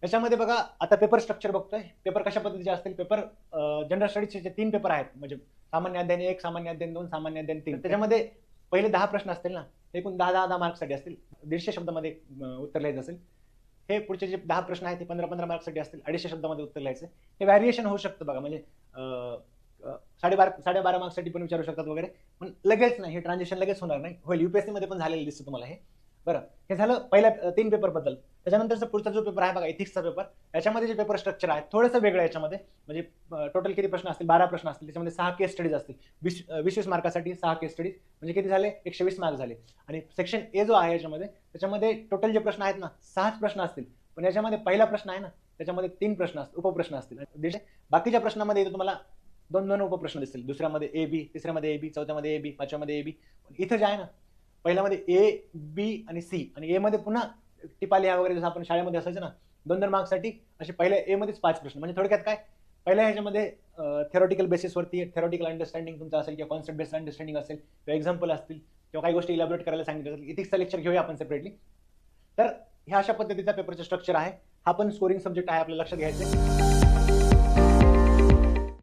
त्याच्यामध्ये बघा आता पेपर स्ट्रक्चर बघतोय. पेपर कशा पद्धतीचे असतील? पेपर जनरल स्टडीजचे जे 3 पेपर आहेत, म्हणजे सामान्य अध्ययन 1, सामान्य अध्ययन 2, सामान्य अध्ययन 3. त्याच्यामध्ये पहिले 10 प्रश्न असतील ना, एकूण 10 मार्क्ससाठी असतील. 150 शब्दामध्ये उत्तर लिहायचं असेल. हे पुढचे जे 10 प्रश्न आहेत ते 15 मार्क्ससाठी असतील. 250 शब्दामध्ये उत्तर लिहायचं. हे व्हॅरिएशन होऊ शकतं बघा, म्हणजे 12.5 मार्क्ससाठी पण विचारू शकतात वगैरे. पण लगेच नाही, हे ट्रान्झिशन लगेच होणार नाही. होईल, यूपीएससी मध्ये पण झालेलं दिसतं तुम्हाला हे. बरं, हे झालं पहिल्या 3 पेपर बद्दल. त्याच्यानंतरचा पुढचा जो पेपर आहे बघा, एथिक्सचा पेपर, याच्यामध्ये जे पेपर स्ट्रक्चर आहे थोडंसं वेगळं याच्यामध्ये. म्हणजे टोटल किती प्रश्न असतील? 12 प्रश्न असतील. त्याच्यामध्ये 6 केस स्टडीज असतील. 20 मार्कासाठी 6 केस स्टडीज, म्हणजे किती झाले? 120 मार्क झाले. आणि सेक्शन ए जो आहे याच्यामध्ये, त्याच्यामध्ये टोटल जे प्रश्न आहेत ना, 6 प्रश्न असतील. पण याच्यामध्ये पहिला प्रश्न आहे ना, त्याच्यामध्ये 3 प्रश्न असतील, उपप्रश्न असतील. बाकीच्या प्रश्नामध्ये तुम्हाला 2 उपप्रश्न दिसतील. दुसऱ्यामध्ये A B, तिसऱ्यामध्ये A B, चौथ्यामध्ये A B, पाचव्यामध्ये A B. इथं जे आहे ना, पहिल्यामध्ये ए, बी आणि सी, आणि ए मध्ये पुन्हा टिपा लिहा वगैरे, जसं आपण शाळेमध्ये असायचं ना, 2 मार्क्ससाठी असे पहिल्या ए मध्येच 5 प्रश्न. म्हणजे थोडक्यात काय, पहिल्या ह्याच्यामध्ये थेरॉटिकल बेसिसवरती थेरॉटिकल अंडरस्टँडिंग तुमचं असेल, किंवा कॉन्सेप्ट बेस्ड अंडरस्टँडिंग असेल, किंवा एक्झाम्पल असतील, किंवा काही गोष्टी इलॅबोरेट करायला सांगितलं असेल. इथिक्सचा लेक्चर घेऊया आपण सेपरेटली. तर ह्या अशा पद्धतीचा पेपरचं स्ट्रक्चर आहे. हा पण स्कोरिंग सब्जेक्ट आहे, आपल्याला लक्षात घ्यायचं.